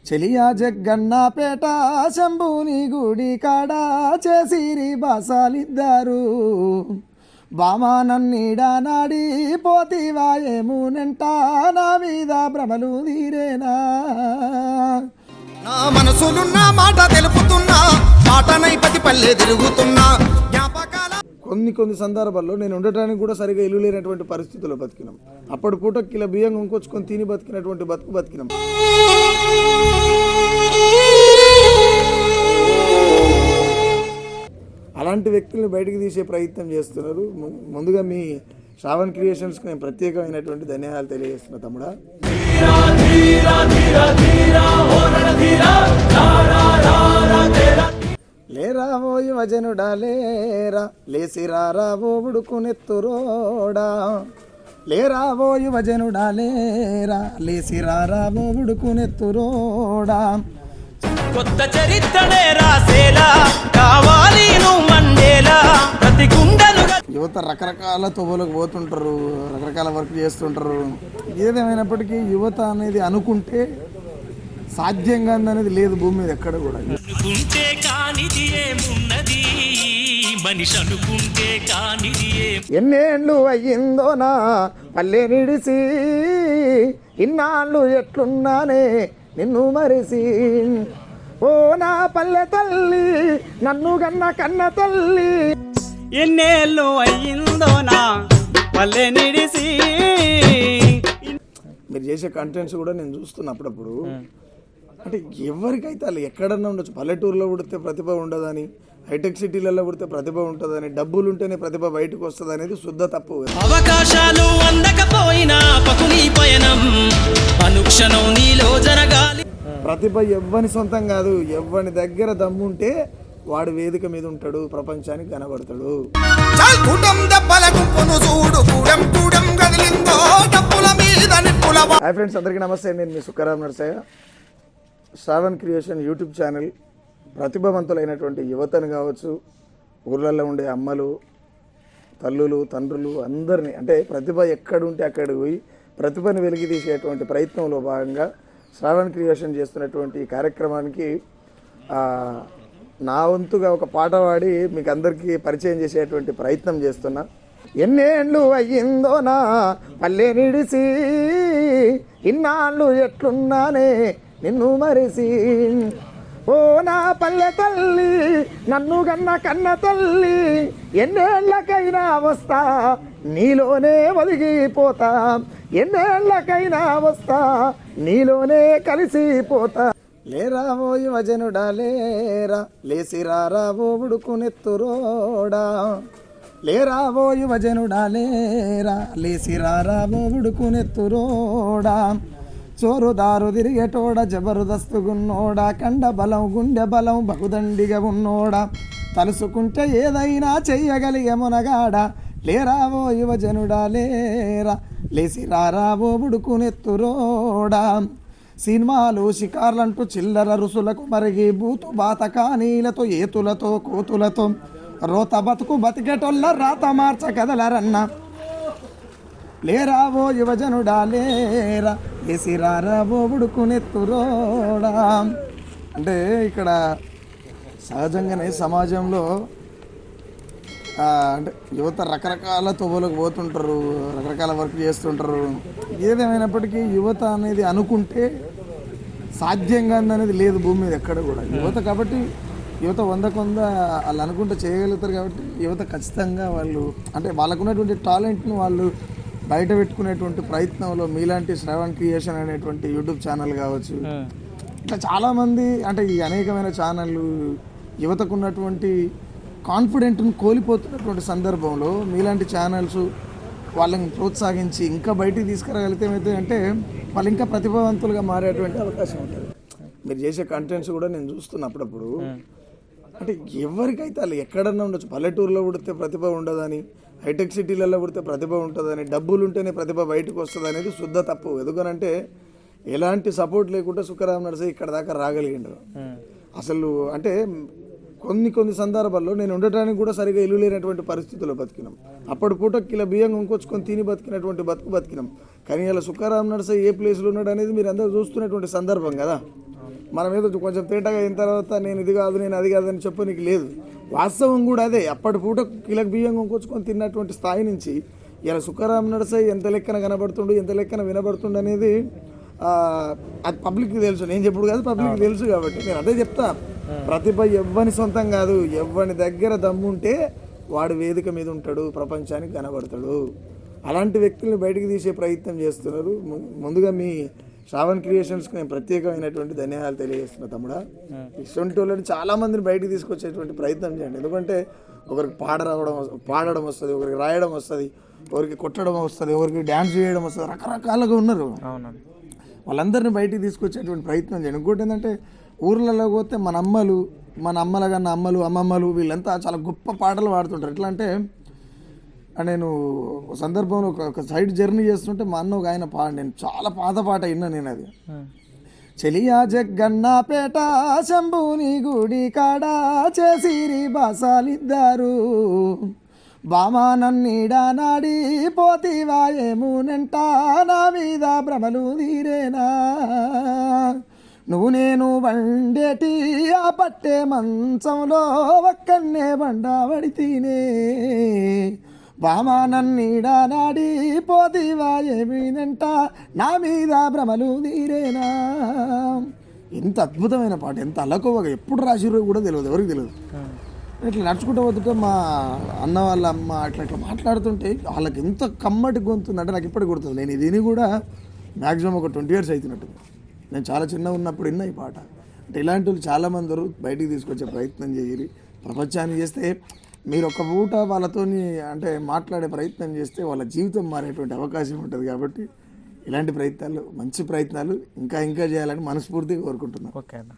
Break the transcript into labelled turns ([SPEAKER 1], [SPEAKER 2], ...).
[SPEAKER 1] చెలియా జగ్గన్నపేట శంభుని గుడి కాడ చేసిరి బాసాలిద్దరు బామానన్నీడా నాడి పోతివా ఏమునంట నా మీద భ్రమలు తీరేనా
[SPEAKER 2] నా మనసులున్న మాట తెలుపుతున్నా మాటనై పతి పల్లె తిరుగుతున్నా జ్ఞాపకాల
[SPEAKER 1] కొన్ని సందర్భాల్లో నేను ఉండటానికి కూడా సరిగా ఇల్లు లేనటువంటి పరిస్థితుల్లో బతికినాం. అప్పుడు పూట కిలో బియ్యం ఇంకొచ్చుకొని తిని బతికినటువంటి బతికినాం. అలాంటి వ్యక్తులను బయటకు తీసే ప్రయత్నం చేస్తున్నారు. ముందుగా మీ శ్రావణ్ క్రియేషన్స్కి నేను ప్రత్యేకమైనటువంటి ధన్యవాదాలు తెలియజేస్తున్నా తమ్ముడా. లేరా ఓ యువజనుడా లేరా లేసిరారా ఓ ఉడుకునెత్తురోడా లేరా ఓ యువజనుడా లేరా లేసిరారా ఓ ఉడుకునెత్తురోడా
[SPEAKER 3] కొత్త చరిత్రనే రాసేలా కావాలి నువ్వు మండేలా ప్రతి గుండెలు.
[SPEAKER 1] యువత రకరకాల తోవలకు పోతుంటారు, రకరకాల వర్క్ చేస్తుంటారు. ఏదేమైనప్పటికీ యువత అనేది అనుకుంటే సాధ్యంగా అనేది లేదు భూమి మీద ఎక్కడ కూడా.
[SPEAKER 3] అనుకుంటే కానిది ఏమున్నది మనిషి అనుకుంటే కానిది
[SPEAKER 1] ఎన్నేళ్ళు అయ్యిందో నా పల్లె నిడిసి ఇన్నాళ్ళు ఎట్లున్నానే నిన్ను మరిసి ఓ నా పల్లె తల్లి నన్ను కన్న తల్లి.
[SPEAKER 3] ఎన్నేళ్ళు అయ్యిందో నా పల్లె నిడిసి.
[SPEAKER 1] మీరు చేసే కంటెంట్స్ కూడా నేను చూస్తున్నా అప్పుడప్పుడు. అంటే ఎవరికైతే అలా ఎక్కడన్నా ఉండొచ్చు. పల్లెటూరులో పుడితే ప్రతిభ ఉండదని, హైటెక్ సిటీలలో పుడితే ప్రతిభ ఉంటుందని, డబ్బులు ఉంటేనే ప్రతిభ బయటకు వస్తుంది అనేది శుద్ధ తప్పు.
[SPEAKER 3] అవకాశాలు అందకపోయినా పకుని పయనం అనుక్షణం నీలో జరగాలి.
[SPEAKER 1] ప్రతిభ ఎవ్వని సొంతం కాదు. ఎవ్వని దగ్గర దమ్ముంటే వాడు వేదిక మీద ఉంటాడు, ప్రపంచానికి కనబడతాడు. హాయ్ ఫ్రెండ్స్, అందరికీ నమస్తే. నేను మీ Sukharam Narasayya. Shravan creation YouTube channel ప్రతిభావంతులైనటువంటి యువతను కావచ్చు, ఊర్లలో ఉండే అమ్మలు, తల్లులు, తండ్రులు అందరినీ, అంటే ప్రతిభ ఎక్కడుంటే అక్కడికి పోయి ప్రతిభను వెలికి తీసేటువంటి ప్రయత్నంలో భాగంగా శ్రావణ్ క్రియేషన్ చేస్తున్నటువంటి ఈ కార్యక్రమానికి నా వంతుగా ఒక పాట పాడి మీకు అందరికీ పరిచయం చేసేటువంటి ప్రయత్నం చేస్తున్నా. ఎన్నేళ్ళు అయ్యిందో నా పల్లె నిడిసి ఇన్నాళ్ళు ఎట్లున్నానే నిన్ను మరిసి ఓ నా పల్లె తల్లి నన్ను కన్న తల్లి. ఎన్నేళ్ళకైనా వస్తా నీలోనే ఒదిగిపోతా, ఎన్నేళ్ళకైనా వస్తా నీలోనే కలిసిపోతా. లేరా ఓ యువజనుడా లేరా లేసిరారా ఓ ఉడుకునెత్తురోడా లేరా ఓ యువజనుడా లేరా లేసిరారా ఓ ఉడుకునెత్తురోడా. చోరుదారు తిరిగేటోడ జబర్దస్తుగున్నోడా, కండ బలం గుండె బలం బహుదండిగా ఉన్నోడా, తలుసుకుంటే ఏదైనా చెయ్యగలిగే మునగాడ. లేరా ఓ యువజనుడా లేరా లేసిరారా ఓ ఉడుకునెత్తురోడా. సినిమాలు షికార్లంటూ చిల్లర రుసులకు మరిగి బూతు బాత కానీలతో ఏతులతో కోతులతో రోత బతుకు బతికేటోళ్ళ రాత మార్చ కదలరన్న. లేరా ఓ యువజనుడా లేరా లేసిరారా ఓ ఉడుకునెత్తురోడా. అంటే ఇక్కడ సహజంగానే సమాజంలో అంటే యువత రకరకాల తోవలకు పోతుంటారు, రకరకాల వర్క్ చేస్తుంటారు. ఏదేమైనప్పటికీ యువత అనేది అనుకుంటే సాధ్యంగా అనేది లేదు భూమి మీద ఎక్కడ కూడా. యువత కాబట్టి యువత 100 వాళ్ళు అనుకుంటే చేయగలుగుతారు. కాబట్టి యువత ఖచ్చితంగా వాళ్ళు అంటే వాళ్ళకున్నటువంటి టాలెంట్ను వాళ్ళు బయట పెట్టుకునేటువంటి ప్రయత్నంలో మీలాంటి శ్రావణ్ క్రియేషన్ అనేటువంటి యూట్యూబ్ ఛానల్ కావచ్చు, ఇట్లా చాలామంది అంటే ఈ అనేకమైన ఛానళ్ళు యువతకు ఉన్నటువంటి కాన్ఫిడెంట్ను కోల్పోతున్నటువంటి సందర్భంలో మీలాంటి ఛానల్స్ వాళ్ళని ప్రోత్సహించి ఇంకా బయటికి తీసుకురాగలిగితే ఏమైతే అంటే వాళ్ళు ఇంకా ప్రతిభావంతులుగా మారేటువంటి అవకాశం ఉంటుంది. మీరు చేసే కంటెంట్స్ కూడా నేను చూస్తున్నా అప్పుడప్పుడు. అంటే ఎవరికైతే అలా ఎక్కడన్నా ఉండొచ్చు. పల్లెటూరులో పుడితే ప్రతిభ ఉండదని, హైటెక్ సిటీలలో పుడితే ప్రతిభ ఉంటుందని, డబ్బులు ఉంటేనే ప్రతిభ బయటకు వస్తుంది అనేది శుద్ధ తప్పు. ఎందుకనంటే ఎలాంటి సపోర్ట్ లేకుండా సుఖరామ్ నరసయ్య ఇక్కడ దాకా రాగలిగిండ్రు. అసలు అంటే కొన్ని సందర్భాల్లో నేను ఉండటానికి కూడా సరిగా ఇల్లు లేనటువంటి పరిస్థితుల్లో బతికినాం. అప్పుడు పూట కిలో బియ్యం ఇంకొచ్చుకొని తిని బతికినటువంటి బతికినాం. కానీ ఇలా సుఖరామ్ నరసయ్య ఏ ప్లేస్లో ఉన్నాడు అనేది మీరు అందరూ చూస్తున్నటువంటి సందర్భం కదా. మన మీద కొంచెం తేటగా అయిన తర్వాత నేను ఇది కాదు నేను అది కాదు అని చెప్పనీకి లేదు. వాస్తవం కూడా అదే. అప్పటి పూట కిలకు బియ్యం కొనుక్కొచ్చుకొని తిన్నటువంటి స్థాయి నుంచి ఇలా సుఖరాం నడసాయి ఎంత లెక్కన కనబడుతుండు, ఎంత లెక్కన వినబడుతుండు అనేది అది పబ్లిక్కి తెలుసు. నేను చెప్పుడు కాదు, పబ్లిక్కి తెలుసు. కాబట్టి నేను అదే చెప్తా, ప్రతిభ ఎవ్వని సొంతం కాదు. ఎవ్వని దగ్గర దమ్ముంటే వాడు వేదిక మీద ఉంటాడు, ప్రపంచానికి కనబడతాడు. అలాంటి వ్యక్తులను బయటికి తీసే ప్రయత్నం చేస్తున్నారు. ముందుగా మీ శ్రావణ్ క్రియేషన్స్కి నేను ప్రత్యేకమైనటువంటి ధన్యవాదాలు తెలియజేస్తున్నా తమ్ముడా. ఇటువంటి వాళ్ళని చాలామందిని బయటికి తీసుకొచ్చేటువంటి ప్రయత్నం చేయండి. ఎందుకంటే ఒకరికి పాడడం వస్తుంది, ఒకరికి రాయడం వస్తుంది, ఒకరికి కొట్టడం వస్తుంది, ఒకరికి డ్యాన్స్ చేయడం వస్తుంది, రకరకాలుగా ఉన్నారు. వాళ్ళందరినీ బయటికి తీసుకొచ్చేటువంటి ప్రయత్నం చేయండి. ఇంకోటి ఏంటంటే ఊర్లలో పోతే మన అమ్మల కన్నా అమ్మమ్మలు వీళ్ళంతా చాలా గొప్ప పాటలు పాడుతుంటారు. ఎట్లా అంటే నేను సందర్భంలో ఒక సైడ్ జర్నీ చేస్తుంటే మా అన్న ఒక ఆయన నేను చాలా పాత పాట విన్నా నేను. అది చెలియా జగ్గన్నపేట శంభుని గుడి కాడ చేసిరి బాసాలిద్దారు, బామా నన్నీడా నాడి పోతివా ఏమునంట, నా మీద భ్రమలు తీరేనా, నువ్వు నేను వండేటి ఆ పట్టే మంచంలో ఒక్కన్నే బండబడి తినే, బామా నన్నీడా నాడి పోతివా ఏమినంట, నా మీద భ్రమలు తీరేనా. ఎంత అద్భుతమైన పాట, ఎంత అలకోవగా ఎప్పుడు రాసిరో కూడా తెలియదు, ఎవరికి తెలియదు. ఇట్లా నడుచుకుంటూ పోతుంటే మా అన్న వాళ్ళ అమ్మ అట్లా మాట్లాడుతుంటే వాళ్ళకి ఎంత కమ్మటి గొంతుందంటే నాకు ఇప్పటికి గుర్తుంది. నేను దీన్ని కూడా మ్యాక్సిమం ఒక 20 years అవుతున్నట్టు. నేను చాలా చిన్న ఉన్నప్పుడు విన్నా ఈ పాట. అంటే ఇలాంటి వాళ్ళు చాలామంది బయటికి తీసుకొచ్చే ప్రయత్నం చేయాలి. ప్రపంచాన్ని చేస్తే మీరు ఒక పూట వాళ్ళతోని అంటే మాట్లాడే ప్రయత్నం చేస్తే వాళ్ళ జీవితం మారేటువంటి అవకాశం ఉంటుంది. కాబట్టి ఇలాంటి ప్రయత్నాలు మంచి ప్రయత్నాలు ఇంకా చేయాలని మనస్ఫూర్తిగా కోరుకుంటున్నాను.
[SPEAKER 4] ఓకే అన్న.